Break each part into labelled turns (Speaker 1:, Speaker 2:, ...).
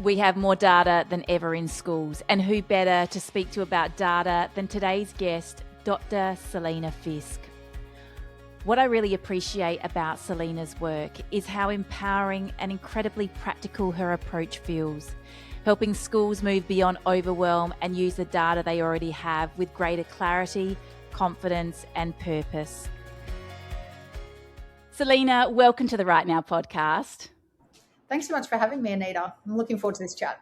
Speaker 1: We have more data than ever in schools, and who better to speak to about data than today's guest, Dr. Selena Fisk. What I really appreciate about Selena's work is how empowering and incredibly practical her approach feels, helping schools move beyond overwhelm and use the data they already have with greater clarity, confidence, and purpose. Selena, welcome to the Right Now podcast.
Speaker 2: Thanks so much for having me, Anita. I'm looking forward to this chat.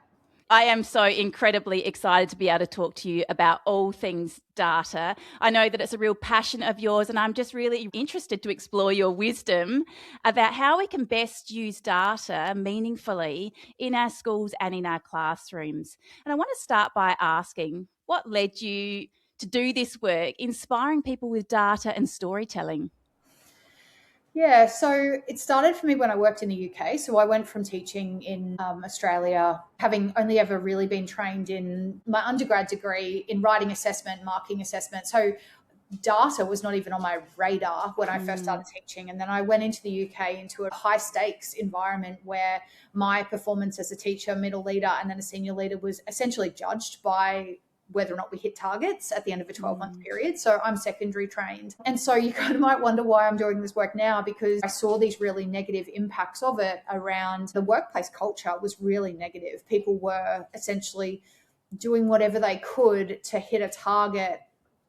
Speaker 1: I am so incredibly excited to be able to talk to you about all things data. I know that it's a real passion of yours, and I'm just really interested to explore your wisdom about how we can best use data meaningfully in our schools and in our classrooms. And I want to start by asking, what led you to do this work, inspiring people with data and storytelling?
Speaker 2: Yeah, so it started for me when I worked in the UK. So I went from teaching in Australia, having only ever really been trained in my undergrad degree in writing assessment, marking assessment. So data was not even on my radar when I first started teaching. And then I went into the UK into a high stakes environment where my performance as a teacher, middle leader, and then a senior leader was essentially judged by whether or not we hit targets at the end of a 12-month period. So I'm secondary trained. And so you kind of might wonder why I'm doing this work now, because I saw these really negative impacts of it around the workplace culture was really negative. People were essentially doing whatever they could to hit a target,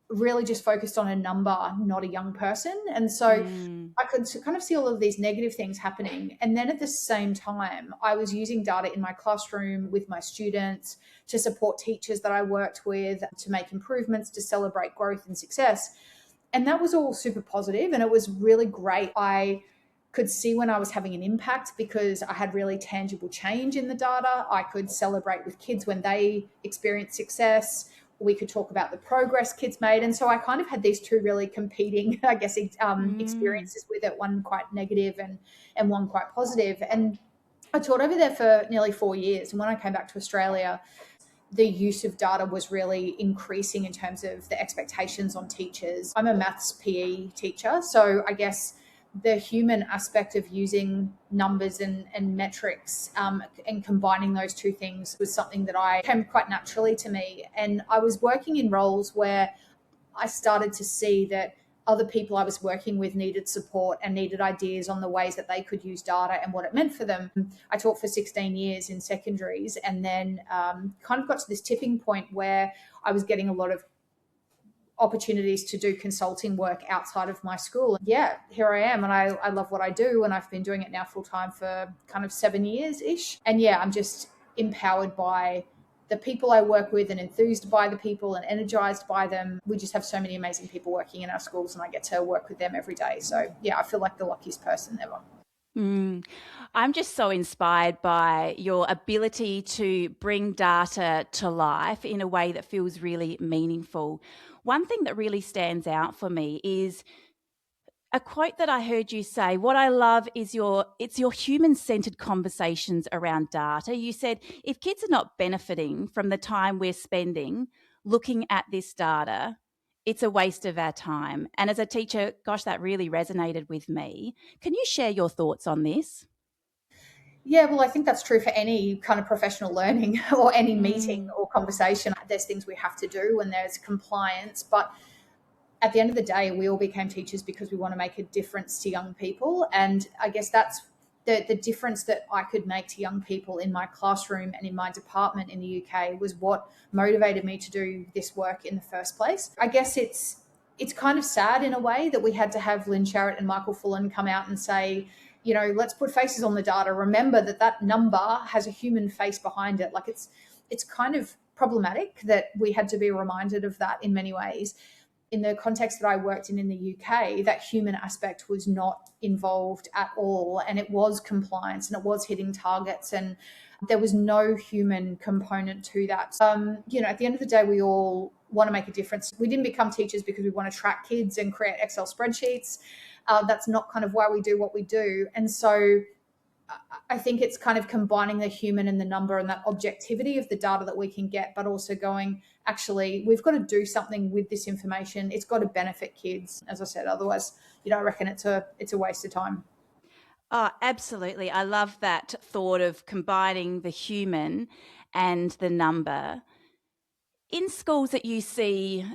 Speaker 2: really just focused on a number, not a young person. And so I could kind of see all of these negative things happening. And then at the same time, I was using data in my classroom with my students to support teachers that I worked with, to make improvements, to celebrate growth and success. And that was all super positive, and it was really great. I could see when I was having an impact because I had really tangible change in the data. I could celebrate with kids when they experienced success. We could talk about the progress kids made. And so I kind of had these two really competing, I guess, experiences with it, one quite negative and one quite positive. And I taught over there for nearly 4 years. And when I came back to Australia, the use of data was really increasing in terms of the expectations on teachers. I'm a maths PE teacher, so I guess the human aspect of using numbers and metrics and combining those two things was something that I came quite naturally to me. And I was working in roles where I started to see that other people I was working with needed support and needed ideas on the ways that they could use data and what it meant for them. I taught for 16 years in secondaries, and then kind of got to this tipping point where I was getting a lot of opportunities to do consulting work outside of my school. Yeah, here I am, and I love what I do, and I've been doing it now full time for kind of 7 years-ish. And yeah, I'm just empowered by the people I work with and enthused by the people and energized by them. We just have so many amazing people working in our schools, and I get to work with them every day. So yeah, I feel like the luckiest person ever.
Speaker 1: I'm just so inspired by your ability to bring data to life in a way that feels really meaningful. One thing that really stands out for me is a quote that I heard you say. What I love is your human-centered conversations around data. You said, if kids are not benefiting from the time we're spending looking at this data, it's a waste of our time. And as a teacher, gosh, that really resonated with me. Can you share your thoughts on this?
Speaker 2: Yeah, well, I think that's true for any kind of professional learning or any meeting or conversation. There's things we have to do and there's compliance, but at the end of the day, we all became teachers because we want to make a difference to young people. And I guess that's the difference that I could make to young people in my classroom and in my department in the UK was what motivated me to do this work in the first place. I guess it's kind of sad in a way that we had to have Lynn Sharrett and Michael Fullan come out and say, you know, let's put faces on the data. Remember that number has a human face behind it. Like it's kind of problematic that we had to be reminded of that in many ways. In the context that I worked in the UK, that human aspect was not involved at all. And it was compliance and it was hitting targets, and there was no human component to that. You know, at the end of the day, we all want to make a difference. We didn't become teachers because we want to track kids and create Excel spreadsheets. That's not kind of why we do what we do. And so I think it's kind of combining the human and the number and that objectivity of the data that we can get, but also going, actually, we've got to do something with this information. It's got to benefit kids. As I said, otherwise, you know, I reckon it's a waste of time.
Speaker 1: Oh, absolutely. I love that thought of combining the human and the number. In schools that you see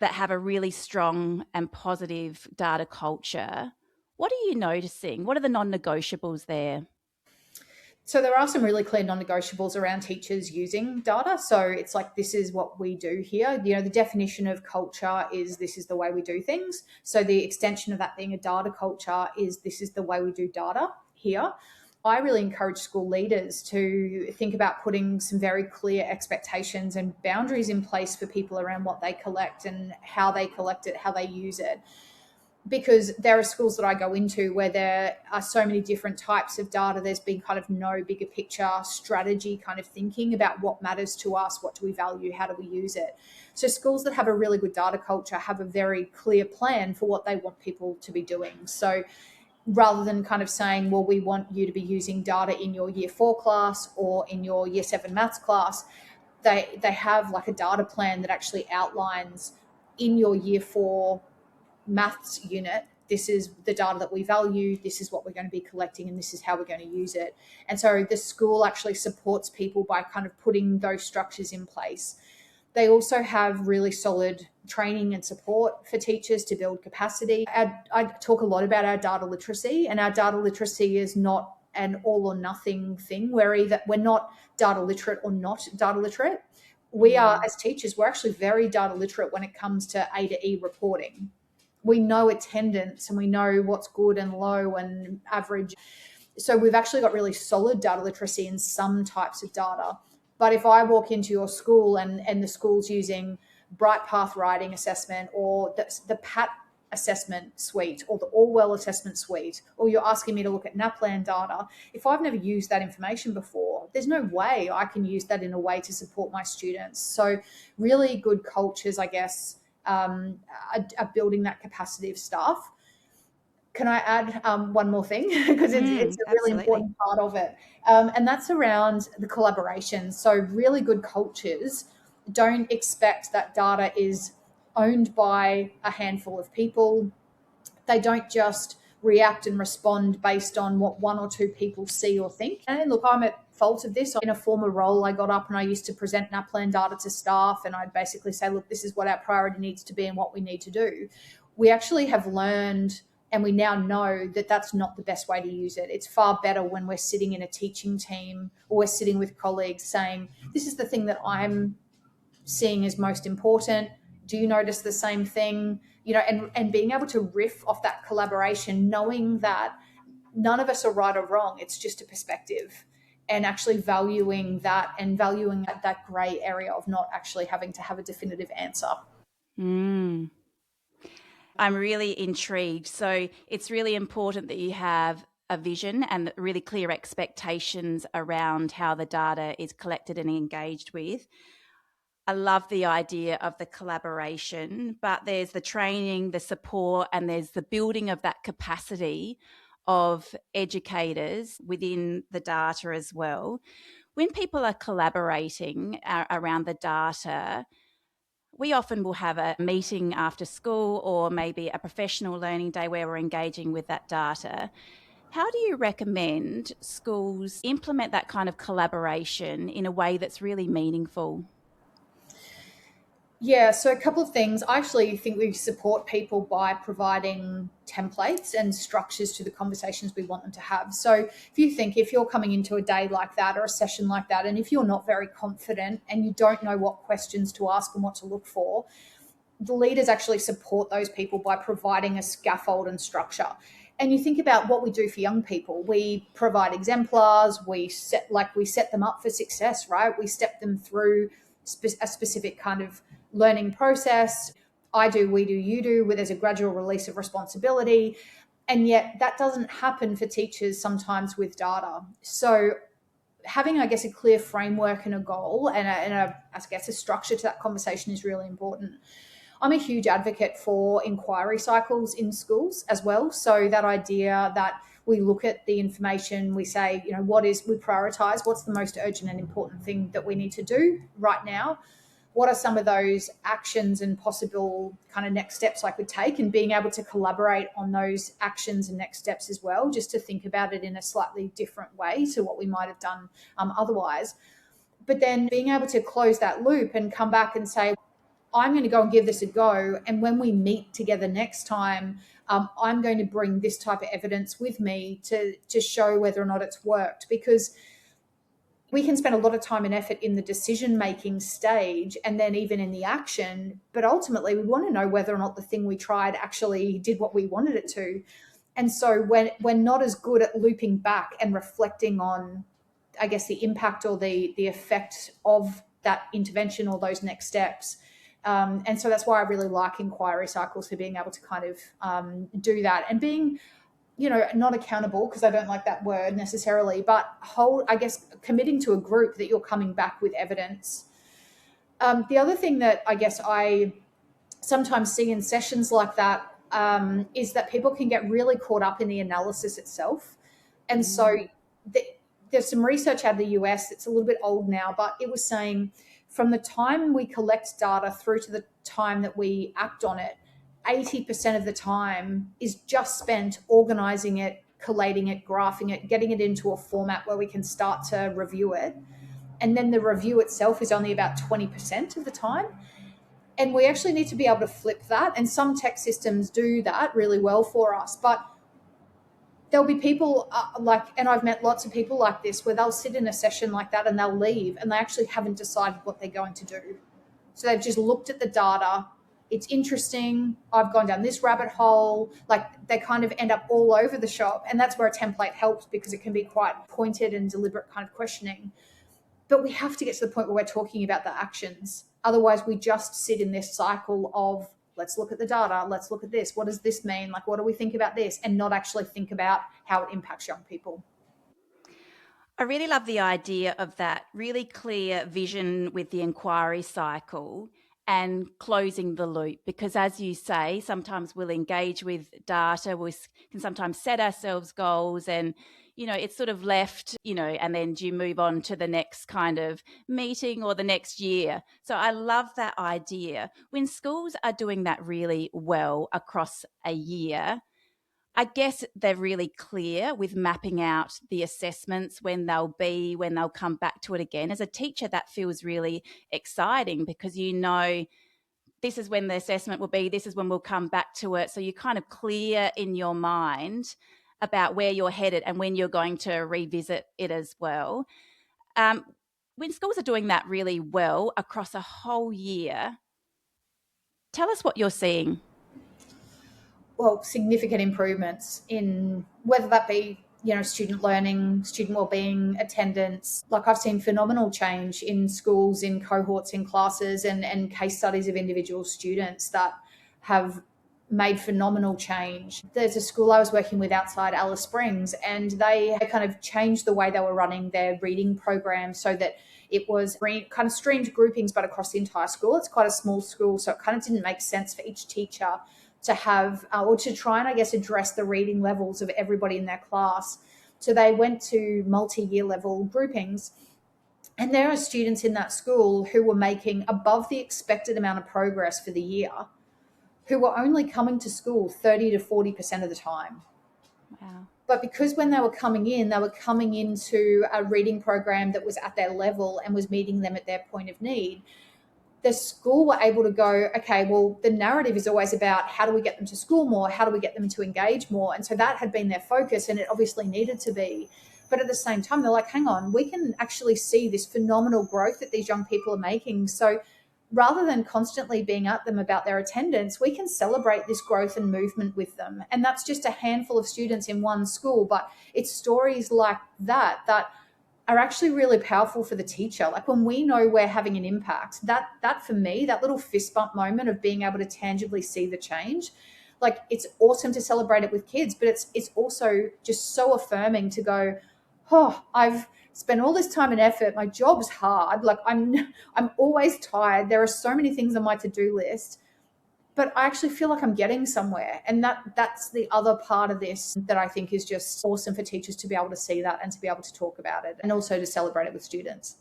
Speaker 1: that have a really strong and positive data culture, what are you noticing? What are the non negotiables there?
Speaker 2: So there are some really clear non-negotiables around teachers using data. So it's like, this is what we do here. You know, the definition of culture is this is the way we do things. So the extension of that being a data culture is this is the way we do data here. I really encourage school leaders to think about putting some very clear expectations and boundaries in place for people around what they collect and how they collect it, how they use it, because there are schools that I go into where there are so many different types of data. There's been kind of no bigger picture strategy kind of thinking about what matters to us, what do we value, how do we use it. So schools that have a really good data culture have a very clear plan for what they want people to be doing. So rather than kind of saying, well, we want you to be using data in your year 4 class or in your year 7 maths class, they have like a data plan that actually outlines in your year 4 maths unit, this is the data that we value, this is what we're going to be collecting, and this is how we're going to use it. And so the school actually supports people by kind of putting those structures in place. They also have really solid training and support for teachers to build capacity. I talk a lot about our data literacy, and our data literacy is not an all or nothing thing. We're not data literate or not data literate. We are,
Speaker 1: Mm.
Speaker 2: as teachers, we're actually very data literate when it comes to A to E reporting. We know attendance and we know what's good and low and average. So we've actually got really solid data literacy in some types of data. But if I walk into your school and the school's using Bright Path Writing Assessment or the PAT assessment suite or the Allwell assessment suite, or you're asking me to look at NAPLAN data, if I've never used that information before, there's no way I can use that in a way to support my students. So really good cultures, I guess, are building that capacity of staff. Can I add one more thing? Because it's a really
Speaker 1: Absolutely.
Speaker 2: important part of it. And that's around the collaboration. So, really good cultures don't expect that data is owned by a handful of people. They don't just react and respond based on what one or two people see or think. And look, I'm at fault of this. In a former role, I got up and I used to present NAPLAN data to staff, and I'd basically say, look, this is what our priority needs to be and what we need to do. We actually have learned and we now know that that's not the best way to use it. It's far better when we're sitting in a teaching team or we're sitting with colleagues saying, this is the thing that I'm seeing as most important. Do you notice the same thing? You know, and being able to riff off that collaboration, knowing that none of us are right or wrong. It's just a perspective, and actually valuing that and valuing that gray area of not actually having to have a definitive answer.
Speaker 1: Mm. I'm really intrigued. So it's really important that you have a vision and really clear expectations around how the data is collected and engaged with. I love the idea of the collaboration, but there's the training, the support, and there's the building of that capacity of educators within the data as well. When people are collaborating around the data, we often will have a meeting after school or maybe a professional learning day where we're engaging with that data. How do you recommend schools implement that kind of collaboration in a way that's really meaningful?
Speaker 2: Yeah, so a couple of things. I actually think we support people by providing templates and structures to the conversations we want them to have. So if you're coming into a day like that or a session like that, and if you're not very confident and you don't know what questions to ask and what to look for, the leaders actually support those people by providing a scaffold and structure. And you think about what we do for young people. We provide exemplars, we set them up for success, right? We step them through a specific kind of learning process. I do, we do, you do, where there's a gradual release of responsibility. And yet that doesn't happen for teachers sometimes with data. So having, I guess, a clear framework and a goal I guess, a structure to that conversation is really important. I'm a huge advocate for inquiry cycles in schools as well. So that idea that we look at the information, we say, we prioritize what's the most urgent and important thing that we need to do right now. what are some of those actions and possible kind of next steps I could take, and being able to collaborate on those actions and next steps as well, just to think about it in a slightly different way to what we might have done otherwise. But then being able to close that loop and come back and say, I'm going to go and give this a go. And when we meet together next time, I'm going to bring this type of evidence with me to show whether or not it's worked. Because we can spend a lot of time and effort in the decision-making stage and then even in the action, but ultimately we want to know whether or not the thing we tried actually did what we wanted it to. And so when we're not as good at looping back and reflecting on, I guess, the impact or the effect of that intervention or those next steps. And so that's why I really like inquiry cycles, for being able to kind of do that and being, not accountable, because I don't like that word necessarily, but committing to a group that you're coming back with evidence. The other thing that I guess I sometimes see in sessions like that is that people can get really caught up in the analysis itself. And so there's some research out of the US, it's a little bit old now, but it was saying from the time we collect data through to the time that we act on it, 80% of the time is just spent organizing it, collating it, graphing it, getting it into a format where we can start to review it. And then the review itself is only about 20% of the time. And we actually need to be able to flip that. And some tech systems do that really well for us. But there'll be people and I've met lots of people like this, where they'll sit in a session like that and they'll leave and they actually haven't decided what they're going to do. So they've just looked at the data. It's interesting. I've gone down this rabbit hole. Like, they kind of end up all over the shop. And that's where a template helps, because it can be quite pointed and deliberate kind of questioning. But we have to get to the point where we're talking about the actions. Otherwise, we just sit in this cycle of, let's look at the data. Let's look at this. What does this mean? Like, what do we think about this? And not actually think about how it impacts young people.
Speaker 1: I really love the idea of that really clear vision with the inquiry cycle and closing the loop, because as you say, sometimes we'll engage with data, we can sometimes set ourselves goals, and it's sort of left, and then do you move on to the next kind of meeting or the next year. So I love that idea. When schools are doing that really well across a year, I guess they're really clear with mapping out the assessments, when they'll come back to it again. As a teacher, that feels really exciting, because this is when the assessment will be, this is when we'll come back to it. So you're kind of clear in your mind about where you're headed and when you're going to revisit it as well. When schools are doing that really well across a whole year, tell us what you're seeing.
Speaker 2: Well, significant improvements in whether that be, student learning, student wellbeing, attendance. Like, I've seen phenomenal change in schools, in cohorts, in classes, and case studies of individual students that have made phenomenal change. There's a school I was working with outside Alice Springs, and they kind of changed the way they were running their reading program so that it was kind of streamed groupings, but across the entire school. It's quite a small school, so it kind of didn't make sense for each teacher to have, or to try and, I guess, address the reading levels of everybody in their class. So they went to multi-year level groupings. And there are students in that school who were making above the expected amount of progress for the year, who were only coming to school 30 to 40% of the time.
Speaker 1: Wow.
Speaker 2: But because when they were coming into a reading program that was at their level and was meeting them at their point of need, the school were able to go, okay, well, the narrative is always about how do we get them to school more? How do we get them to engage more? And so that had been their focus, and it obviously needed to be. But at the same time, they're like, hang on, we can actually see this phenomenal growth that these young people are making. So rather than constantly being at them about their attendance, we can celebrate this growth and movement with them. And that's just a handful of students in one school. But it's stories like that are actually really powerful for the teacher. Like, when we know we're having an impact, that for me, that little fist bump moment of being able to tangibly see the change, like, it's awesome to celebrate it with kids, but it's also just so affirming to go, oh, I've spent all this time and effort. My job's hard. Like, I'm always tired. There are so many things on my to-do list, but I actually feel like I'm getting somewhere. And that's the other part of this that I think is just awesome for teachers to be able to see that and to be able to talk about it, and also to celebrate it with students.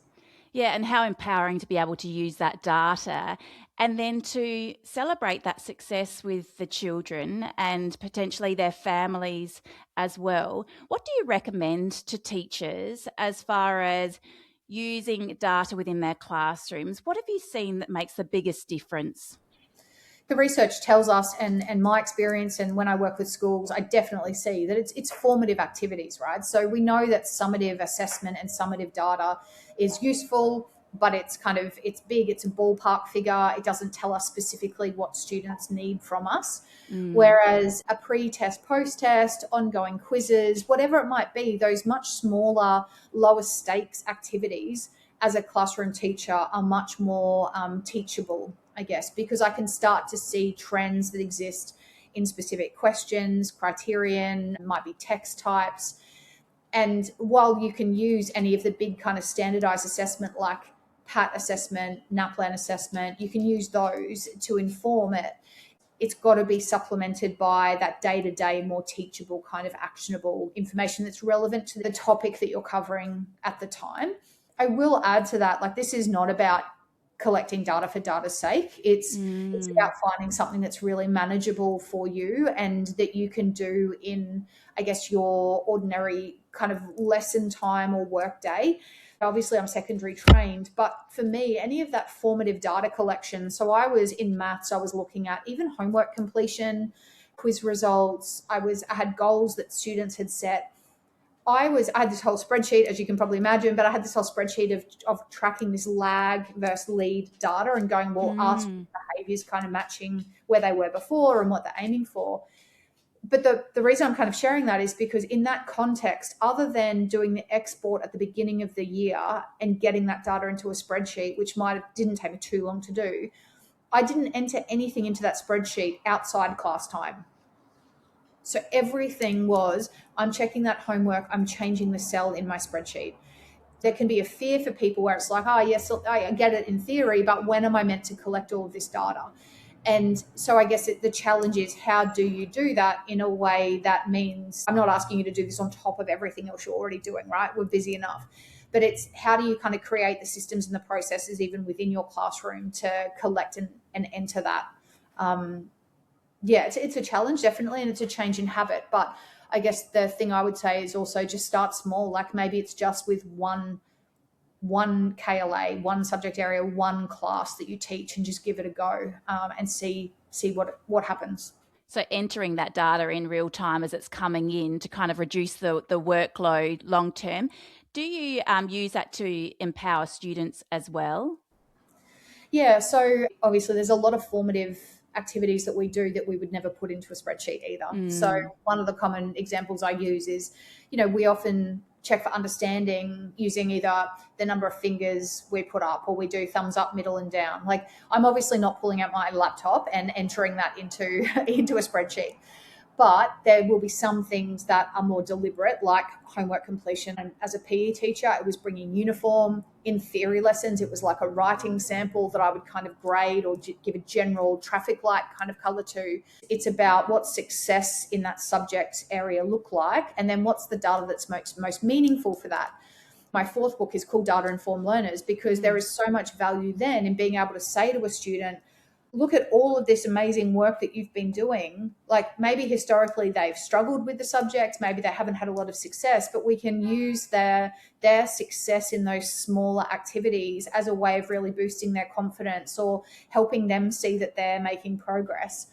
Speaker 1: Yeah, and how empowering to be able to use that data and then to celebrate that success with the children and potentially their families as well. What do you recommend to teachers as far as using data within their classrooms? What have you seen that makes the biggest difference?
Speaker 2: The research tells us, and my experience, and when I work with schools, I definitely see that it's formative activities, right? So we know that summative assessment and summative data is useful, but it's big, it's a ballpark figure. It doesn't tell us specifically what students need from us.
Speaker 1: Mm,
Speaker 2: Whereas a pre-test, post-test, ongoing quizzes, whatever it might be, those much smaller, lower stakes activities as a classroom teacher are much more teachable, I guess, because I can start to see trends that exist in specific questions, criterion, might be text types. And while you can use any of the big kind of standardized assessment like PAT assessment, NAPLAN assessment, you can use those to inform it. It's got to be supplemented by that day-to-day, more teachable kind of actionable information that's relevant to the topic that you're covering at the time. I will add to that, like, this is not about collecting data for data's sake. It's
Speaker 1: mm.
Speaker 2: about finding something that's really manageable for you and that you can do in, I guess, your ordinary kind of lesson time or work day. Obviously, I'm secondary trained, but for me, any of that formative data collection. So I was in maths, I was looking at even homework completion, quiz results. I had goals that students had set. I had this whole spreadsheet, as you can probably imagine, but I had this whole spreadsheet of tracking this lag versus lead data and going, well, are
Speaker 1: Mm.
Speaker 2: behaviors kind of matching where they were before and what they're aiming for? But the reason I'm kind of sharing that is because in that context, other than doing the export at the beginning of the year and getting that data into a spreadsheet, which didn't take me too long to do, I didn't enter anything into that spreadsheet outside class time. So everything was, I'm checking that homework, I'm changing the cell in my spreadsheet. There can be a fear for people where it's like, oh, yes, I get it in theory, but when am I meant to collect all of this data? And so I guess the challenge is, how do you do that in a way that means, I'm not asking you to do this on top of everything else you're already doing, right? We're busy enough. But it's, how do you kind of create the systems and the processes even within your classroom to collect and enter that? Yeah, it's a challenge, definitely, and it's a change in habit. But I guess the thing I would say is also just start small. Like, maybe it's just with one KLA, one subject area, one class that you teach, and just give it a go, and see what happens.
Speaker 1: So entering that data in real time as it's coming in to kind of reduce the workload long term. Do you use that to empower students as well?
Speaker 2: Yeah, so obviously there's a lot of formative activities that we do that we would never put into a spreadsheet either. So
Speaker 1: Mm,
Speaker 2: one of the common examples I use is, we often check for understanding using either the number of fingers we put up, or we do thumbs up, middle, and down. Like, I'm obviously not pulling out my laptop and entering that into into a spreadsheet. But there will be some things that are more deliberate, like homework completion. And as a PE teacher, it was bringing uniform. In theory lessons, it was like a writing sample that I would kind of grade or give a general traffic light kind of color to. It's about what success in that subject area look like, and then what's the data that's most meaningful for that. My fourth book is called Data Informed Learners, because there
Speaker 1: mm.
Speaker 2: is so much value then in being able to say to a student, look at all of this amazing work that you've been doing. Like, maybe historically they've struggled with the subject, maybe they haven't had a lot of success, but we can use their success in those smaller activities as a way of really boosting their confidence or helping them see that they're making progress.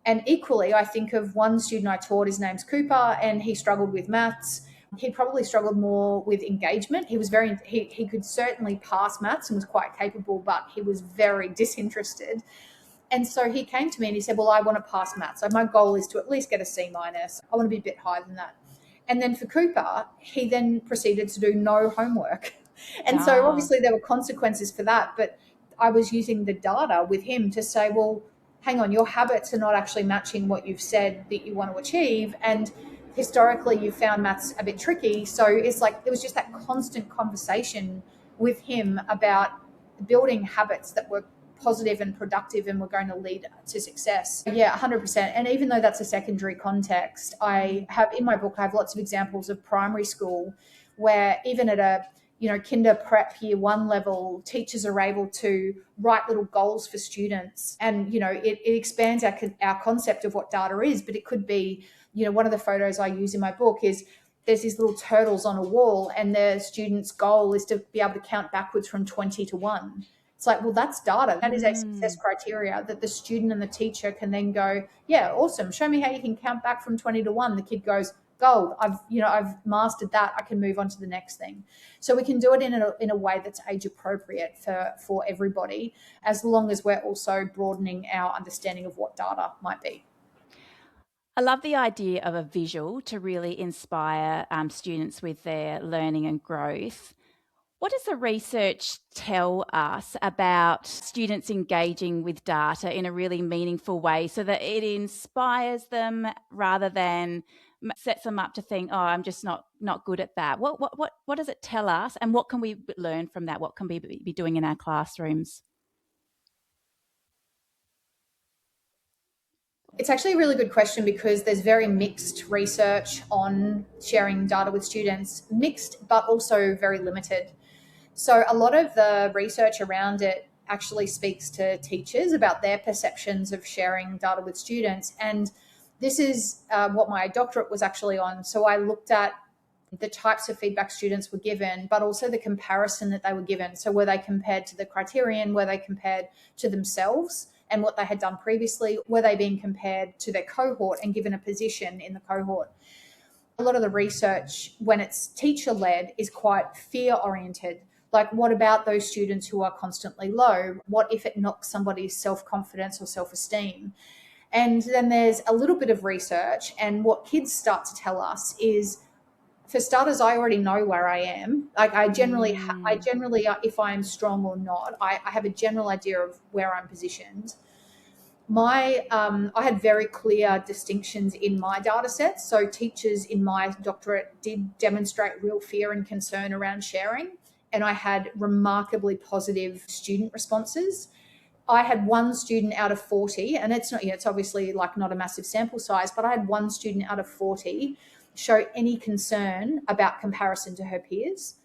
Speaker 2: And equally, I think of one student I taught, his name's Cooper, and he struggled with maths. He probably struggled more with engagement. He could certainly pass maths and was quite capable, but he was very disinterested. And so he came to me and he said, well, I want to pass maths. So my goal is to at least get a C minus. I want to be a bit higher than that. And then for Cooper, he then proceeded to do no homework. And so
Speaker 1: Ah,
Speaker 2: obviously there were consequences for that. But I was using the data with him to say, well, hang on, your habits are not actually matching what you've said that you want to achieve. And historically, you found maths a bit tricky. So it's like there was just that constant conversation with him about building habits that were positive and productive and were going to lead to success. Yeah, 100%. And even though that's a secondary context, I have in my book, I have lots of examples of primary school where even at a kinder prep year one level, teachers are able to write little goals for students. And, it expands our concept of what data is, but it could be, one of the photos I use in my book is there's these little turtles on a wall and the student's goal is to be able to count backwards from 20 to 1. It's like, well, that's data. That is a success criteria that the student and the teacher can then go, yeah, awesome. Show me how you can count back from 20 to 1. The kid goes, gold. I've mastered that. I can move on to the next thing. So we can do it in a way that's age appropriate for everybody, as long as we're also broadening our understanding of what data might be.
Speaker 1: I love the idea of a visual to really inspire students with their learning and growth. What does the research tell us about students engaging with data in a really meaningful way so that it inspires them rather than sets them up to think, oh, I'm just not good at that? What does it tell us, and what can we learn from that? What can we be doing in our classrooms?
Speaker 2: It's actually a really good question because there's very mixed research on sharing data with students, mixed but also very limited. So a lot of the research around it actually speaks to teachers about their perceptions of sharing data with students. And this is what my doctorate was actually on. So I looked at the types of feedback students were given, but also the comparison that they were given. So were they compared to the criterion? Were they compared to themselves and what they had done previously? Were they being compared to their cohort and given a position in the cohort? A lot of the research, when it's teacher led, is quite fear oriented. Like, what about those students who are constantly low? What if it knocks somebody's self confidence or self esteem? And then there's a little bit of research, and what kids start to tell us is, for starters, I already know where I am. Like, I generally, if I'm strong or not, I have a general idea of where I'm positioned. I had very clear distinctions in my data sets. So teachers in my doctorate did demonstrate real fear and concern around sharing, and I had remarkably positive student responses. I had one student out of 40, and it's obviously like not a massive sample size, but I had one student out of 40 show any concern about comparison to her peers.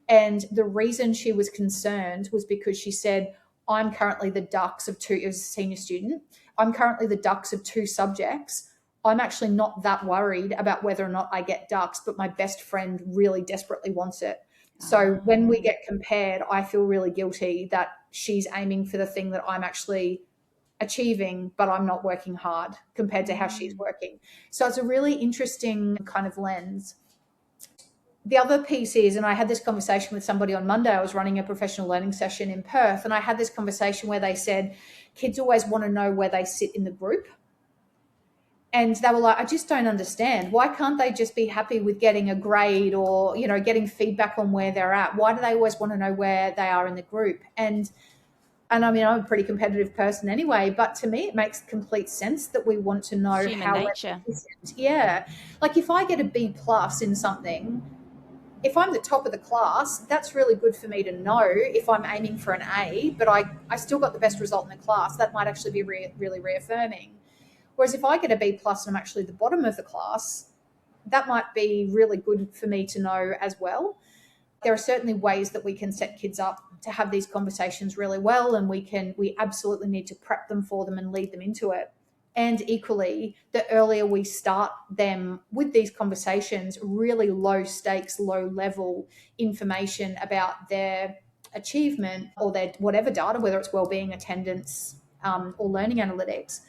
Speaker 2: And the reason she was concerned was because she said, I'm currently the dux of two, it was a senior student, I'm currently the dux of two subjects. I'm actually not that worried about whether or not I get dux, but my best friend really desperately wants it. So when we get compared, I feel really guilty that she's aiming for the thing that I'm actually achieving, but I'm not working hard compared to how she's working. So it's a really interesting kind of lens. The other piece is, and I had this conversation with somebody on Monday, I was running a professional learning session in Perth, and I had this conversation where they said kids always want to know where they sit in the group. And they were like, I just don't understand. Why can't they just be happy with getting a grade or, getting feedback on where they're at? Why do they always want to know where they are in the group? And I mean, I'm a pretty competitive person anyway, but to me, it makes complete sense that we want to know
Speaker 1: Human
Speaker 2: how
Speaker 1: nature.
Speaker 2: we're positioned. Yeah. Like, if I get a B plus in something, if I'm the top of the class, that's really good for me to know if I'm aiming for an A, but I still got the best result in the class. That might actually be really reaffirming. Whereas if I get a B plus and I'm actually the bottom of the class, that might be really good for me to know as well. There are certainly ways that we can set kids up to have these conversations really well, and we absolutely need to prep them for them and lead them into it. And equally, the earlier we start them with these conversations, really low stakes, low level information about their achievement or their whatever data, whether it's wellbeing, attendance, or learning analytics,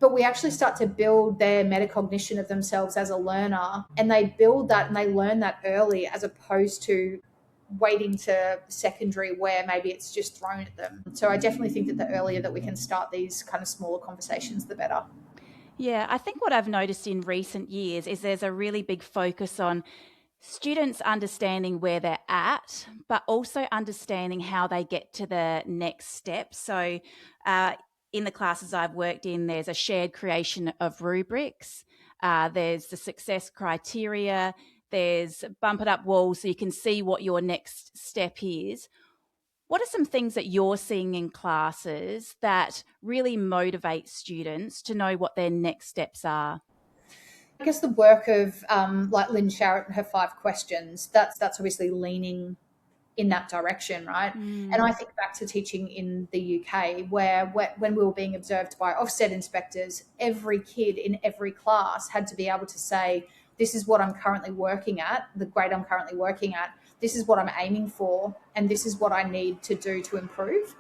Speaker 2: but we actually start to build their metacognition of themselves as a learner, and they build that and they learn that early, as opposed to waiting to secondary where maybe it's just thrown at them. So I definitely think that the earlier that we can start these kind of smaller conversations, the better.
Speaker 1: Yeah, I think what I've noticed in recent years is there's a really big focus on students understanding where they're at, but also understanding how they get to the next step. So, in the classes I've worked in, there's a shared creation of rubrics, there's the success criteria, there's bump it up walls so you can see what your next step is. What are some things that you're seeing in classes that really motivate students to know what their next steps are?
Speaker 2: I guess the work of like Lynn Sharrett and her 5 questions, that's obviously leaning in that direction, right? And I
Speaker 1: Mm.
Speaker 2: think back to teaching in the UK, where when we were being observed by Ofsted inspectors, every kid in every class had to be able to say, this is what I'm currently working at, the grade I'm currently working at, this is what I'm aiming for, and this is what I need to do to improve.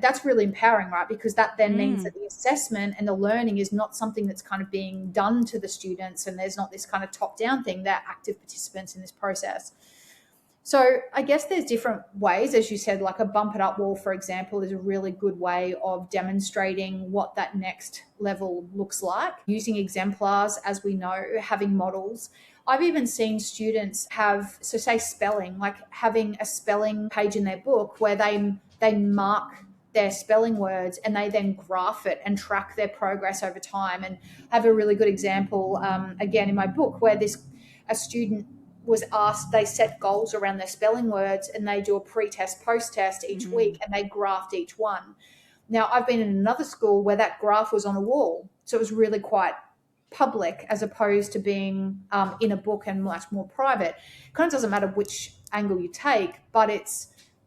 Speaker 2: That's really empowering, right? Because that then means
Speaker 1: Mm.
Speaker 2: that the assessment and the learning is not something that's kind of being done to the students, and there's not this kind of top down thing. They're active participants in this process. So I guess there's different ways, as you said, like a bump it up wall, for example, is a really good way of demonstrating what that next level looks like. Using exemplars, as we know, having models. I've even seen students have, so say spelling, like having a spelling page in their book where they mark their spelling words and they then graph it and track their progress over time. And I have a really good example, again, in my book, where this a student was asked, they set goals around their spelling words and they do a pre-test, post-test each week
Speaker 1: Mm.
Speaker 2: and they graphed each one. Now, I've been in another school where that graph was on a wall. So it was really quite public as opposed to being in a book and much more private. It kind of doesn't matter which angle you take, but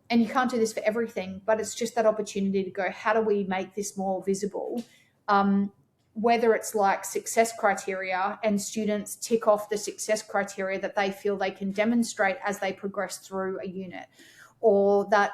Speaker 2: and you can't do this for everything, but it's just that opportunity to go, how do we make this more visible? Um, whether it's like success criteria and students tick off the success criteria that they feel they can demonstrate as they progress through a unit, or that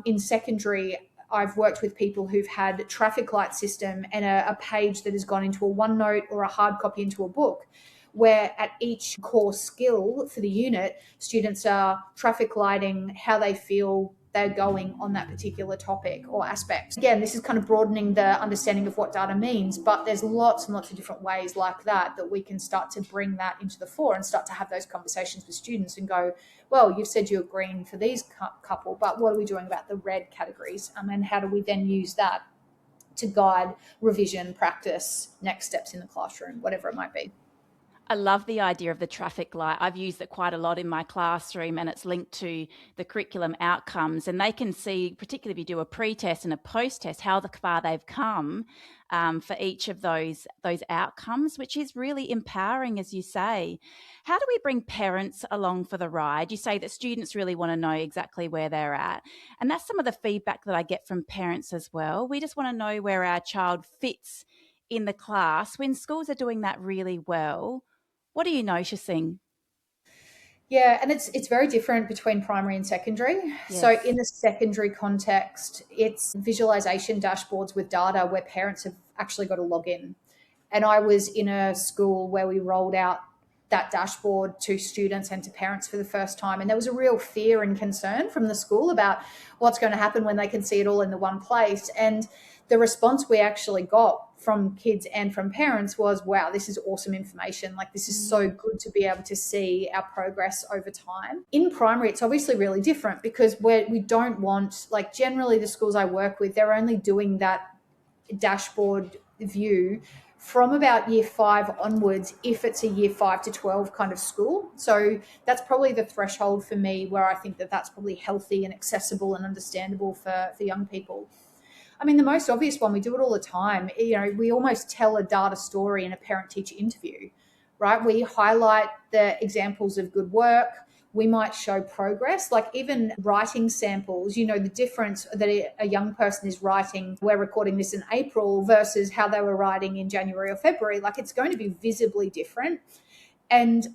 Speaker 2: in secondary, I've worked with people who've had traffic light system and a page that has gone into a OneNote or a hard copy into a book, where at each core skill for the unit, students are traffic lighting how they feel they're going on that particular topic or aspect. Again, this is kind of broadening the understanding of what data means, but there's lots and lots of different ways like that we can start to bring that into the fore and start to have those conversations with students and go, well, you've said you're green for these couple, but what are we doing about the red categories? And how do we then use that to guide revision, practice, next steps in the classroom, whatever it might be.
Speaker 1: I love the idea of the traffic light. I've used it quite a lot in my classroom, and it's linked to the curriculum outcomes. And they can see, particularly if you do a pre-test and a post-test, how far they've come for each of those outcomes, which is really empowering, as you say. How do we bring parents along for the ride? You say that students really want to know exactly where they're at, and that's some of the feedback that I get from parents as well. We just want to know where our child fits in the class. When schools are doing that really well, what are you noticing?
Speaker 2: Yeah, and it's very different between primary and secondary. So
Speaker 1: Yes.
Speaker 2: in the secondary context, it's visualization dashboards with data where parents have actually got to log in. And I was in a school where we rolled out that dashboard to students and to parents for the first time. And there was a real fear and concern from the school about what's going to happen when they can see it all in the one place. And the response we actually got from kids and from parents was, wow, this is awesome information. Like, this is so
Speaker 1: Mm.
Speaker 2: good to be able to see our progress over time. In primary, it's obviously really different because we don't want, like, generally the schools I work with, they're only doing that dashboard view from about year 5 onwards if it's a year 5 to 12 kind of school. So that's probably the threshold for me where I think that that's probably healthy and accessible and understandable for young people. I mean, the most obvious one, we do it all the time. You know, we almost tell a data story in a parent teacher interview, right? We highlight the examples of good work. We might show progress, like even writing samples, you know, the difference that a young person is writing, we're recording this in April versus how they were writing in January or February. Like, it's going to be visibly different. And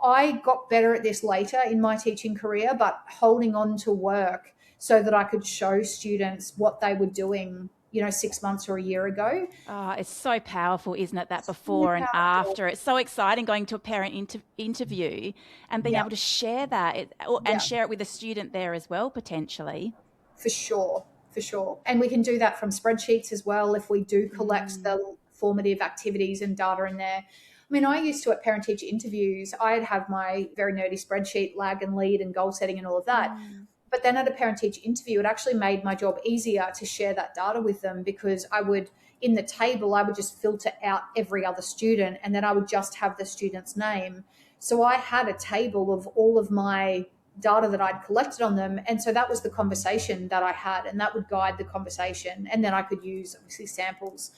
Speaker 2: I got better at this later in my teaching career, but holding on to work so that I could show students what they were doing, you know, 6 months or a year ago.
Speaker 1: Oh, it's so powerful, isn't it? That
Speaker 2: So
Speaker 1: before and
Speaker 2: powerful.
Speaker 1: after. It's so exciting going to a parent interview and being
Speaker 2: Yeah,
Speaker 1: able to share that and
Speaker 2: yeah,
Speaker 1: share it with a student there as well, potentially.
Speaker 2: for sure, for sure. And we can do that from spreadsheets as well if we do collect
Speaker 1: Mm.
Speaker 2: the formative activities and data in there. I mean, I used to, at parent teacher interviews, I'd have my very nerdy spreadsheet, lag and lead and goal setting and all of that.
Speaker 1: Mm.
Speaker 2: But then at a parent teacher interview, it actually made my job easier to share that data with them because I would, in the table, I would just filter out every other student and then I would just have the student's name. So I had a table of all of my data that I'd collected on them. And so that was the conversation that I had, and that would guide the conversation. And then I could use obviously samples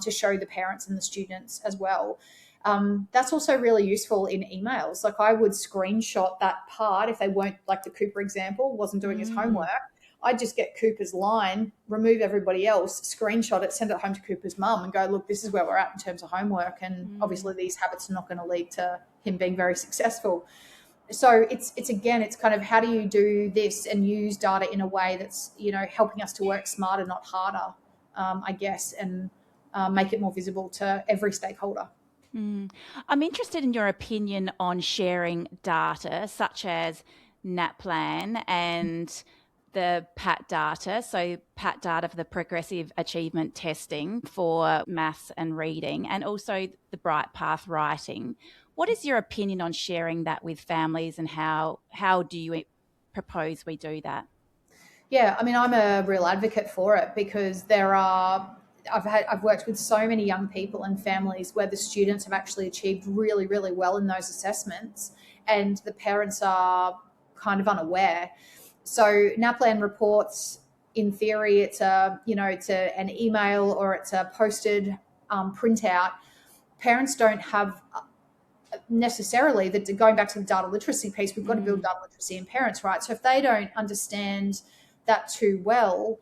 Speaker 2: to show the parents and the students as well. That's also really useful in emails. Like I would screenshot that part if they weren't, like the Cooper example, wasn't doing his homework. I'd just get Cooper's line, remove everybody else, screenshot it, send it home to Cooper's mum and go, look, this is where we're at in terms of homework. And obviously these habits are not going to lead to him being very successful. So it's again, it's kind of how do you do this and use data in a way that's, helping us to work smarter, not harder, I guess, and make it more visible to every stakeholder.
Speaker 1: I'm interested in your opinion on sharing data such as NAPLAN and the PAT data. So, PAT data for the progressive achievement testing for maths and reading, and also the Bright Path writing. What is your opinion on sharing that with families, and how do you propose we do that?
Speaker 2: Yeah, I mean, I'm a real advocate for it because I've worked with so many young people and families where the students have actually achieved really, really well in those assessments, and the parents are kind of unaware. So NAPLAN reports, in theory, an email or it's a posted printout. Parents don't have necessarily that. Going back to the data literacy piece, we've got to build data literacy in parents, right? So if they don't understand that too well,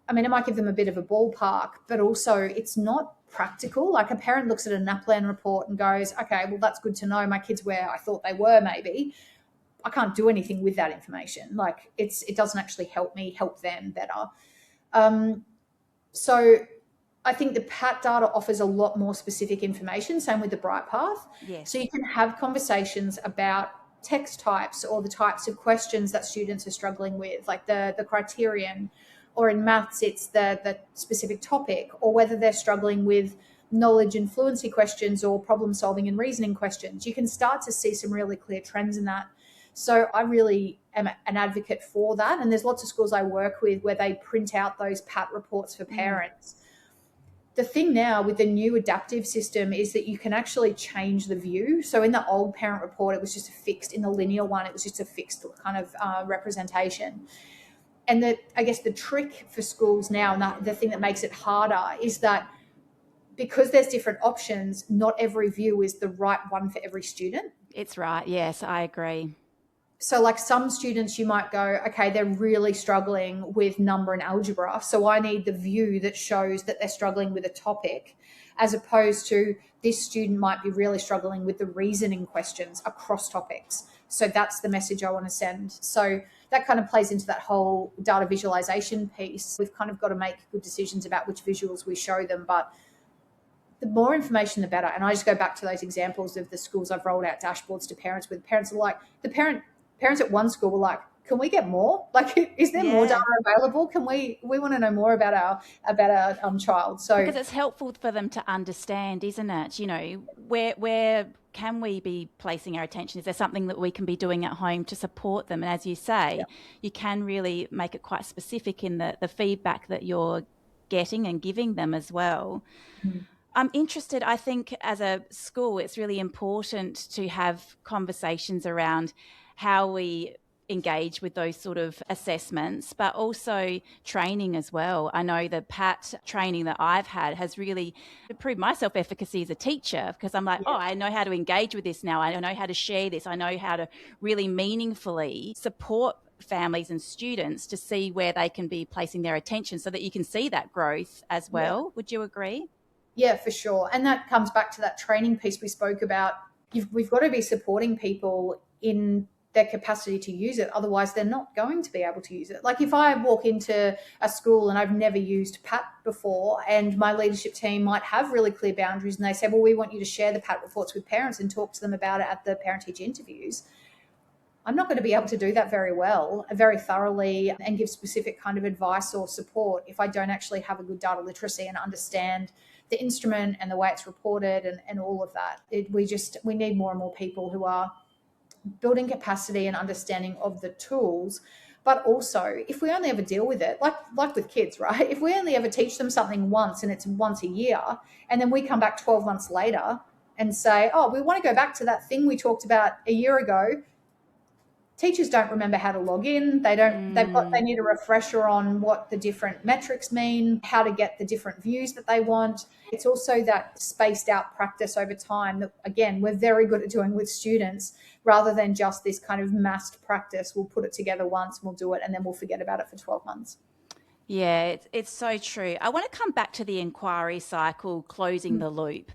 Speaker 2: I mean, it might give them a bit of a ballpark, but also it's not practical. Like a parent looks at a NAPLAN report and goes, okay, well, that's good to know. My kids where I thought they were, maybe. I can't do anything with that information. Like it doesn't actually help me help them better. So I think the PAT data offers a lot more specific information, same with the Bright Path.
Speaker 1: Yes.
Speaker 2: So you can have conversations about text types or the types of questions that students are struggling with, like the criterion, or in maths, it's the specific topic, or whether they're struggling with knowledge and fluency questions or problem solving and reasoning questions. You can start to see some really clear trends in that. So I really am an advocate for that. And there's lots of schools I work with where they print out those PAT reports for parents. The thing now with the new adaptive system is that you can actually change the view. So in the old parent report, it was just a fixed, in the linear one, it was just a fixed kind of representation. And I guess the trick for schools now, and the thing that makes it harder, is that because there's different options, not every view is the right one for every student.
Speaker 1: It's right. Yes, I agree.
Speaker 2: So like some students, you might go, okay, they're really struggling with number and algebra. So I need the view that shows that they're struggling with a topic, as opposed to this student might be really struggling with the reasoning questions across topics. So that's the message I want to send. So that kind of plays into that whole data visualization piece. We've kind of got to make good decisions about which visuals we show them, but the more information, the better. And I just go back to those examples of the schools I've rolled out dashboards to parents with. Parents are like, parents at one school were like, can we get more? Like, is there more data available? We want to know more about our child. So
Speaker 1: because it's helpful for them to understand, isn't it? Where can we be placing our attention? Is there something that we can be doing at home to support them? And as you say, you can really make it quite specific in the feedback that you're getting and giving them as well. I'm interested, I think as a school, it's really important to have conversations around how we engage with those sort of assessments, but also training as well. I know the PAT training that I've had has really improved my self-efficacy as a teacher, because I'm like, I know how to engage with this now. I know how to share this. I know how to really meaningfully support families and students to see where they can be placing their attention, so that you can see that growth as well. Yeah. Would you agree?
Speaker 2: Yeah, for sure. And that comes back to that training piece we spoke about. We've got to be supporting people in their capacity to use it. Otherwise, they're not going to be able to use it. Like if I walk into a school and I've never used PAT before, and my leadership team might have really clear boundaries, and they say, well, we want you to share the PAT reports with parents and talk to them about it at the parent-teacher interviews. I'm not going to be able to do that very well, very thoroughly, and give specific kind of advice or support if I don't actually have a good data literacy and understand the instrument and the way it's reported and all of that. We need more and more people who are building capacity and understanding of the tools. But also, if we only ever deal with it, like with kids, right? If we only ever teach them something once and it's once a year, and then we come back 12 months later and say, oh, we want to go back to that thing we talked about a year ago, teachers don't remember how to log in. They need a refresher on what the different metrics mean, how to get the different views that they want. It's also that spaced out practice over time that, again, we're very good at doing with students, rather than just this kind of massed practice. We'll put it together once, we'll do it, and then we'll forget about it for 12 months.
Speaker 1: Yeah, it's so true. I want to come back to the inquiry cycle, closing the loop.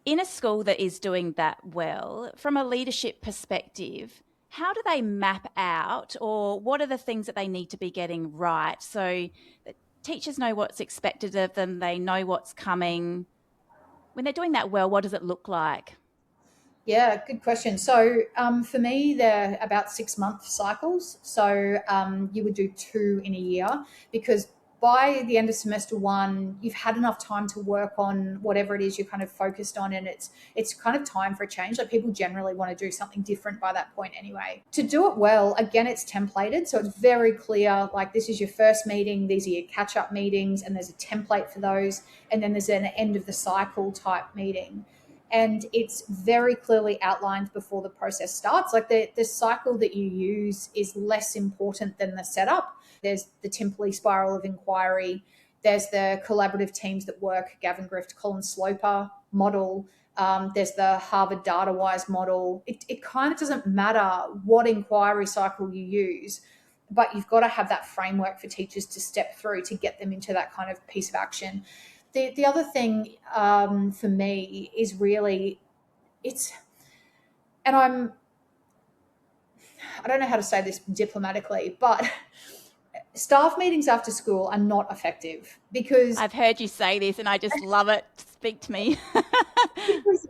Speaker 1: In a school that is doing that well, from a leadership perspective, how do they map out, or what are the things that they need to be getting right so that teachers know what's expected of them, they know what's coming? When they're doing that well, what does it look like?
Speaker 2: Yeah, good question. So for me, they're about 6 month cycles. So you would do two in a year, because by the end of semester one, you've had enough time to work on whatever it is you're kind of focused on, and it's kind of time for a change. Like, people generally want to do something different by that point anyway. To do it well, again, it's templated, so it's very clear. Like, this is your first meeting, these are your catch-up meetings, and there's a template for those, and then there's an end of the cycle type meeting, and it's very clearly outlined before the process starts. Like, the cycle that you use is less important than the setup. There's the Timperley spiral of inquiry. There's the collaborative teams that work, Gavin Grift, Colin Sloper model. There's the Harvard DataWise model. It kind of doesn't matter what inquiry cycle you use, but you've got to have that framework for teachers to step through to get them into that kind of piece of action. The other thing for me is really, it's, and I don't know how to say this diplomatically, but staff meetings after school are not effective because
Speaker 1: I've heard you say this and I just love it. Speak to me.
Speaker 2: because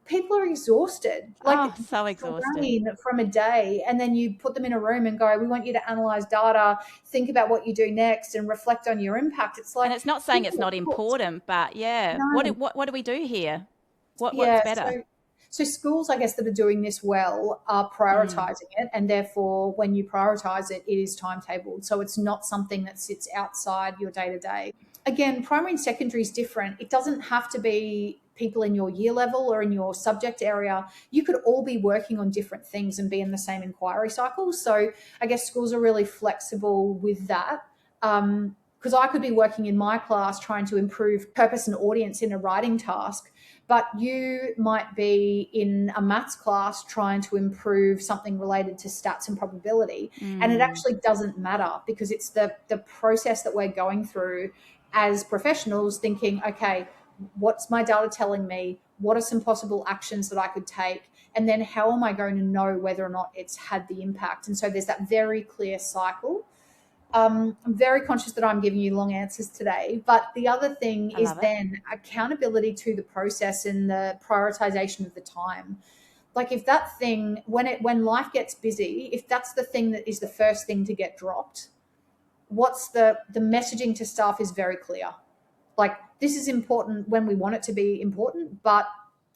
Speaker 2: people are exhausted, like
Speaker 1: Oh, so exhausted.
Speaker 2: drained from a day, and then you put them in a room and go, we want you to analyze data, think about what you do next, and reflect on your impact. It's like,
Speaker 1: And it's not saying it's
Speaker 2: people
Speaker 1: not
Speaker 2: are cooked.
Speaker 1: important, but yeah,
Speaker 2: No.
Speaker 1: what do we do here? What's
Speaker 2: Yeah,
Speaker 1: better?
Speaker 2: so schools, I guess, that are doing this well are
Speaker 1: Mm.
Speaker 2: prioritizing it, and therefore, when you prioritize it, it is timetabled. So it's not something that sits outside your day to day. Again, primary and secondary is different. It doesn't have to be people in your year level or in your subject area. You could all be working on different things and be in the same inquiry cycle. So I guess schools are really flexible with that. Because I could be working in my class trying to improve purpose and audience in a writing task, but you might be in a maths class trying to improve something related to stats and probability. And it
Speaker 1: Mm.
Speaker 2: actually doesn't matter, because it's the process that we're going through as professionals, thinking, okay, what's my data telling me? What are some possible actions that I could take? And then how am I going to know whether or not it's had the impact? And so there's that very clear cycle. I'm very conscious that I'm giving you long answers today, but the other thing
Speaker 1: I
Speaker 2: is
Speaker 1: love it.
Speaker 2: then accountability to the process and the prioritization of the time. Like, if that thing, when life gets busy, if that's the thing that is the first thing to get dropped, what's the messaging to staff is very clear. Like, this is important when we want it to be important, but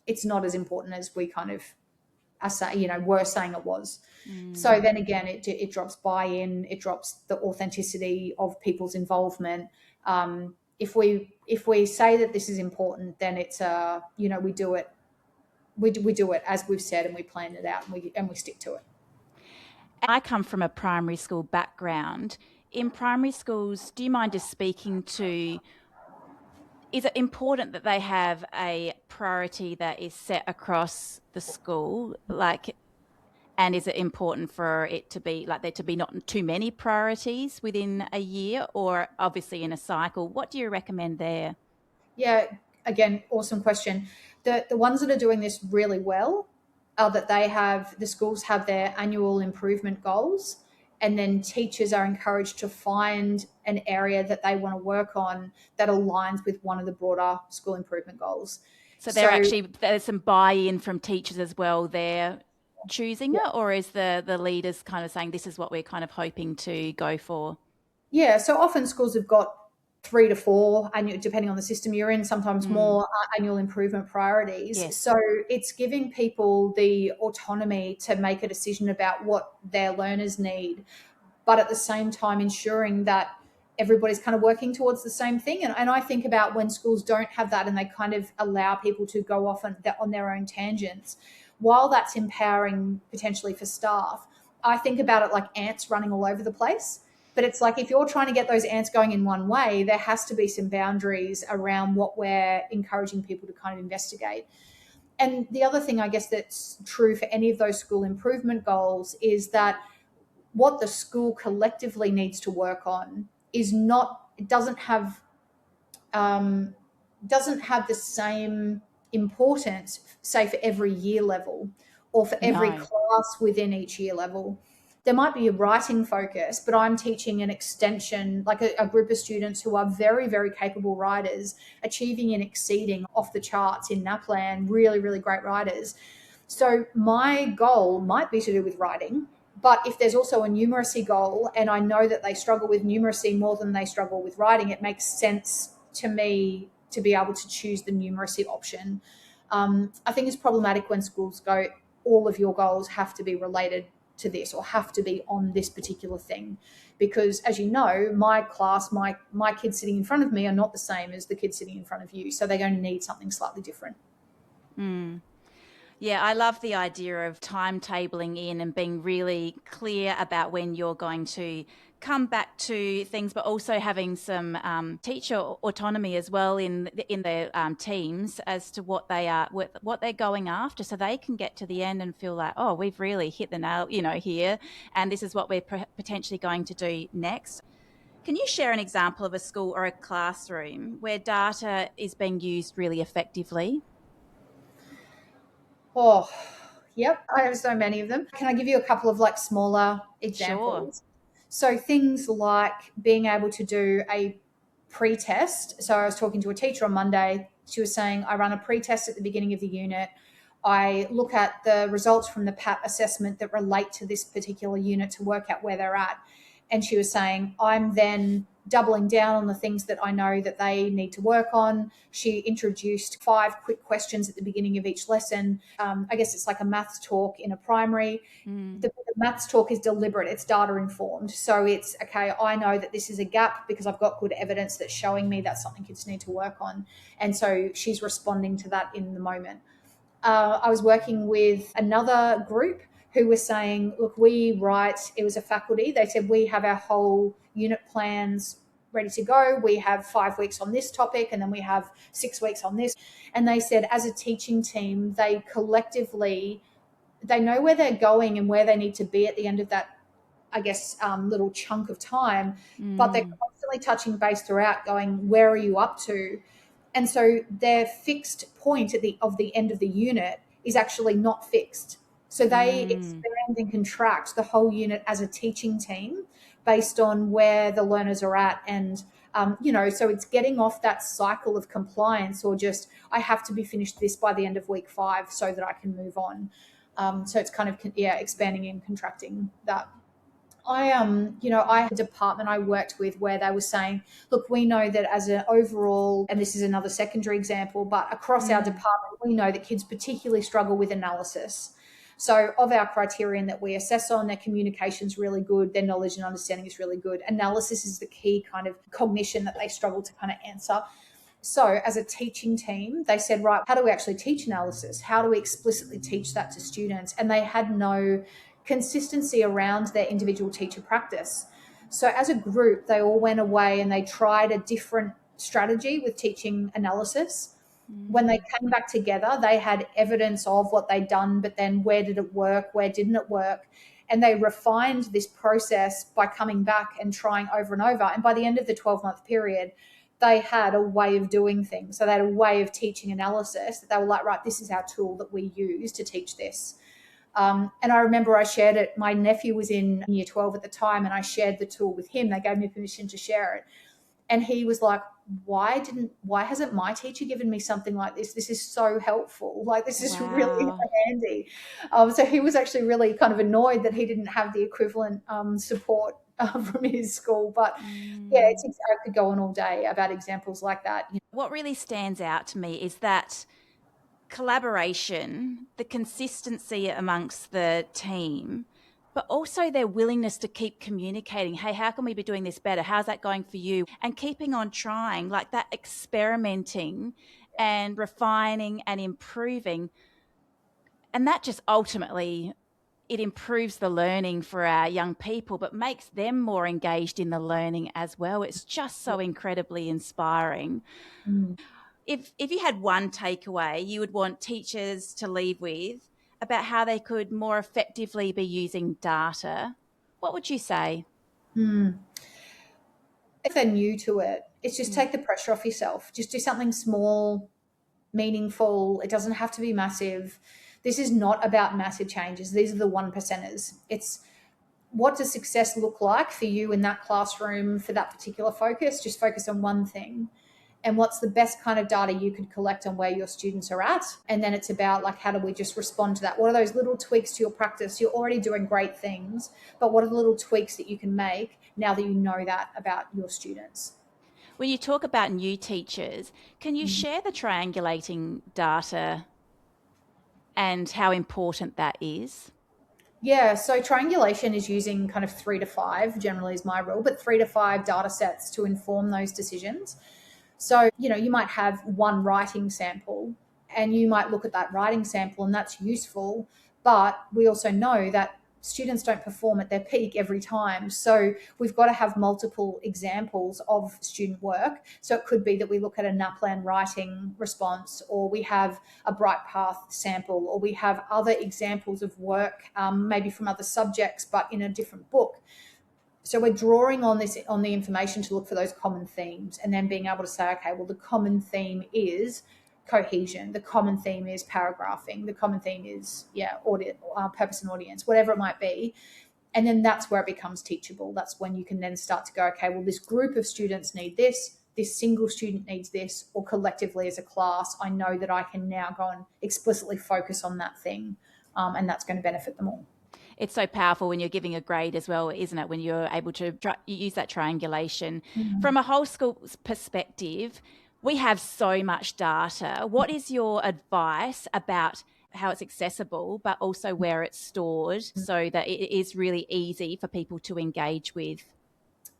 Speaker 2: it's not as important as we kind of are saying, were saying it was. So
Speaker 1: Mm.
Speaker 2: then again, it drops buy-in, it drops the authenticity of people's involvement. If we say that this is important, then it's we do it, we do it as we've said, and we plan it out, and we stick to it.
Speaker 1: I come from a primary school background. In primary schools, do you mind just speaking to, is it important that they have a priority that is set across the school? Like, and is it important for it to be like there to be not too many priorities within a year or obviously in a cycle? What do you recommend there?
Speaker 2: Yeah, again, awesome question. The ones that are doing this really well are that the schools have their annual improvement goals, and then teachers are encouraged to find an area that they want to work on that aligns with one of the broader school improvement goals.
Speaker 1: So
Speaker 2: So
Speaker 1: there's some buy-in from teachers as well. They're choosing
Speaker 2: yeah,
Speaker 1: it, or is the leaders kind of saying this is what we're kind of hoping to go for?
Speaker 2: yeah. So often schools have got 3 to 4 annual, depending on the system you're in, sometimes
Speaker 1: Mm,
Speaker 2: more annual improvement priorities.
Speaker 1: yes.
Speaker 2: So it's giving people the autonomy to make a decision about what their learners need, but at the same time ensuring that everybody's kind of working towards the same thing. And I think about when schools don't have that and they kind of allow people to go off on their own tangents. while that's empowering potentially for staff, I think about it like ants running all over the place. But it's like if you're trying to get those ants going in one way, there has to be some boundaries around what we're encouraging people to kind of investigate. And the other thing, I guess, that's true for any of those school improvement goals is that what the school collectively needs to work on is not, it um, doesn't have the same importance, say, for every year level or for every
Speaker 1: No.
Speaker 2: class within each year level. There might be a writing focus, but I'm teaching an extension, like a group of students who are very, very capable writers, achieving and exceeding off the charts in NAPLAN, really, really great writers. So my goal might be to do with writing, but if there's also a numeracy goal and I know that they struggle with numeracy more than they struggle with writing, it makes sense to me to be able to choose the numeracy option. I think it's problematic when schools go, all of your goals have to be related to this or have to be on this particular thing. Because as you know, my class, my kids sitting in front of me are not the same as the kids sitting in front of you. So they're going to need something slightly different.
Speaker 1: Mm. Yeah, I love the idea of timetabling in and being really clear about when you're going to come back to things, but also having some teacher autonomy as well in the teams as to what they are, what they're going after, so they can get to the end and feel like, oh, we've really hit the nail, here, and this is what we're potentially going to do next. Can you share an example of a school or a classroom where data is being used really effectively?
Speaker 2: Oh, yep. I have so many of them. Can I give you a couple of like smaller
Speaker 1: Sure.
Speaker 2: examples? So things like being able to do a pre-test. So I was talking to a teacher on Monday. She was saying, I run a pre-test at the beginning of the unit. I look at the results from the PAT assessment that relate to this particular unit to work out where they're at. And she was saying, I'm then doubling down on the things that I know that they need to work on. She introduced 5 quick questions at the beginning of each lesson. I guess it's like a maths talk in a primary.
Speaker 1: Mm.
Speaker 2: The maths talk is deliberate, it's data informed. So it's okay, I know that this is a gap because I've got good evidence that's showing me that's something kids need to work on. And so she's responding to that in the moment. I was working with another group who was saying, look, it was a faculty, they said, we have our whole unit plans ready to go. We have 5 weeks on this topic, and then we have 6 weeks on this. And they said, as a teaching team, they collectively, they know where they're going and where they need to be at the end of that, I guess, little chunk of time, but they're
Speaker 1: Mm.
Speaker 2: constantly touching base throughout, going, where are you up to? And so their fixed point of the end of the unit is actually not fixed. So they
Speaker 1: Mm.
Speaker 2: expand and contract the whole unit as a teaching team based on where the learners are at. And, so it's getting off that cycle of compliance or just, I have to be finished this by the end of week 5 so that I can move on. So it's kind of, expanding and contracting that. I had a department I worked with where they were saying, look, we know that as an overall, and this is another secondary example, but across our
Speaker 1: Mm.
Speaker 2: department, we know that kids particularly struggle with analysis. So of our criterion that we assess on, their communication's really good, their knowledge and understanding is really good. Analysis is the key kind of cognition that they struggle to kind of answer. So, as a teaching team, they said, right, how do we actually teach analysis? How do we explicitly teach that to students? And they had no consistency around their individual teacher practice. So, as a group, they all went away and they tried a different strategy with teaching analysis. When they
Speaker 1: Mm.
Speaker 2: came back together, they had evidence of what they'd done, but then where did it work? Where didn't it work? And they refined this process by coming back and trying over and over. And by the end of the 12-month period, they had a way of doing things. So they had a way of teaching analysis that they were like, right, this is our tool that we use to teach this. And I remember I shared it. My nephew was in year 12 at the time, and I shared the tool with him. They gave me permission to share it. And he was like, why hasn't my teacher given me something like this? This is so helpful. Like, this is really
Speaker 1: Wow.
Speaker 2: handy. So he was actually really kind of annoyed that he didn't have the equivalent support from his school. But yeah,
Speaker 1: Mm.
Speaker 2: I could go on all day about examples like that.
Speaker 1: What really stands out to me is that collaboration, the consistency amongst the team, but also their willingness to keep communicating. Hey, how can we be doing this better? How's that going for you? And keeping on trying, like that experimenting and refining and improving. And that just ultimately, it improves the learning for our young people, but makes them more engaged in the learning as well. It's just so incredibly inspiring.
Speaker 2: Mm.
Speaker 1: If you had one takeaway you would want teachers to leave with about how they could more effectively be using data, what would you say?
Speaker 2: Mm. If they're new to it, it's just
Speaker 1: Mm.
Speaker 2: take the pressure off yourself. Just do something small, meaningful. It doesn't have to be massive. This is not about massive changes. These are the one percenters. It's what does success look like for you in that classroom for that particular focus? Just focus on one thing. And what's the best kind of data you could collect on where your students are at? And then it's about like, how do we just respond to that? What are those little tweaks to your practice? You're already doing great things, but what are the little tweaks that you can make now that you know that about your students?
Speaker 1: When you talk about new teachers, can you share the triangulating data and how important that is?
Speaker 2: Yeah, so triangulation is using kind of 3 to 5, generally is my rule, but 3 to 5 data sets to inform those decisions. So, you might have one writing sample and you might look at that writing sample and that's useful. But we also know that students don't perform at their peak every time. So we've got to have multiple examples of student work. So it could be that we look at a NAPLAN writing response, or we have a Bright Path sample, or we have other examples of work, maybe from other subjects, but in a different book. So we're drawing on the information to look for those common themes, and then being able to say, okay, well, the common theme is cohesion, the common theme is paragraphing, the common theme is purpose and audience, whatever it might be. And then that's where it becomes teachable. That's when you can then start to go, okay, well, this group of students need this single student needs this, or collectively as a class, I know that I can now go and explicitly focus on that thing, and that's going to benefit them all.
Speaker 1: It's so powerful when you're giving a grade as well, isn't it? When you're able to use that triangulation. From a whole school perspective, we have so much data. What is your advice about how it's accessible, but also where it's stored so that it is really easy for people to engage with?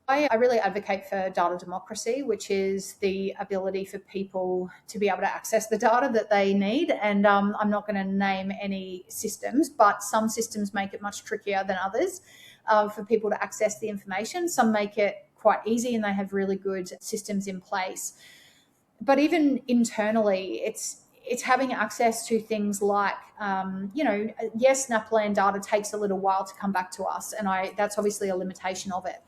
Speaker 2: I really advocate for data democracy, which is the ability for people to be able to access the data that they need. And I'm not going to name any systems, but some systems make it much trickier than others for people to access the information. Some make it quite easy and they have really good systems in place. But even internally, it's having access to things like, yes, NAPLAN data takes a little while to come back to us. And that's obviously a limitation of it.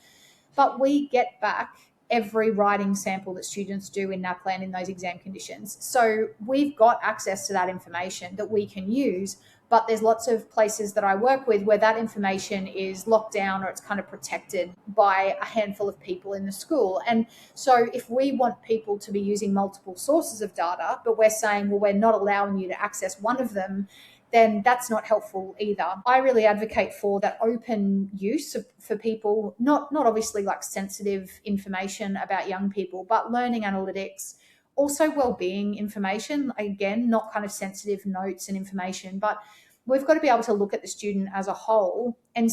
Speaker 2: But we get back every writing sample that students do in NAPLAN in those exam conditions. So we've got access to that information that we can use, but there's lots of places that I work with where that information is locked down or it's kind of protected by a handful of people in the school. And so if we want people to be using multiple sources of data, but we're saying, well, we're not allowing you to access one of them, then that's not helpful either. I really advocate for that open use for people, not obviously like sensitive information about young people, but learning analytics, also well-being information, again, not kind of sensitive notes and information, but we've got to be able to look at the student as a whole. And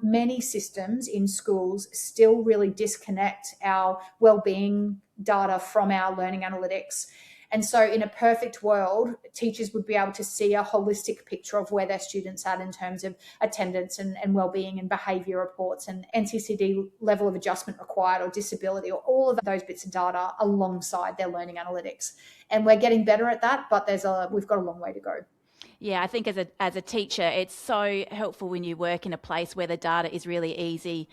Speaker 2: many systems in schools still really disconnect our well-being data from our learning analytics. And so in a perfect world, teachers would be able to see a holistic picture of where their students are in terms of attendance and well-being and behaviour reports and NCCD level of adjustment required or disability, or all of those bits of data alongside their learning analytics. And we're getting better at that, but we've got a long way to go.
Speaker 1: Yeah, I think as a teacher, it's so helpful when you work in a place where the data is really easy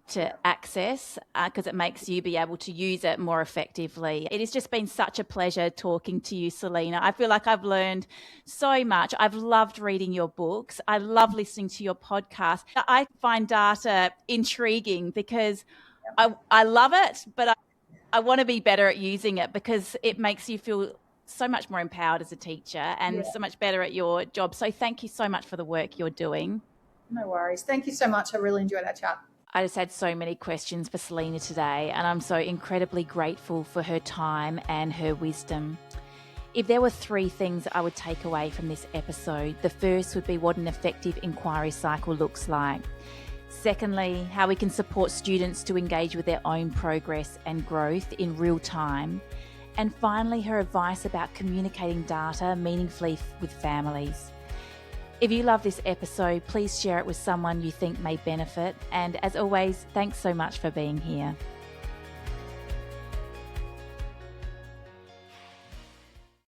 Speaker 1: to access, because it makes you be able to use it more effectively. It has just been such a pleasure talking to you, Selena. I feel like I've learned so much. I've loved reading your books. I love listening to your podcast. I find data intriguing because I love it, but I want to be better at using it because it makes you feel so much more empowered as a teacher and so much better at your job. So thank you so much for the work you're doing.
Speaker 2: No worries. Thank you so much. I really enjoyed our chat.
Speaker 1: I just had so many questions for Selena today, and I'm so incredibly grateful for her time and her wisdom. If there were 3 things I would take away from this episode, the first would be what an effective inquiry cycle looks like. Secondly, how we can support students to engage with their own progress and growth in real time. And finally, her advice about communicating data meaningfully with families. If you love this episode, please share it with someone you think may benefit. And as always, thanks so much for being here.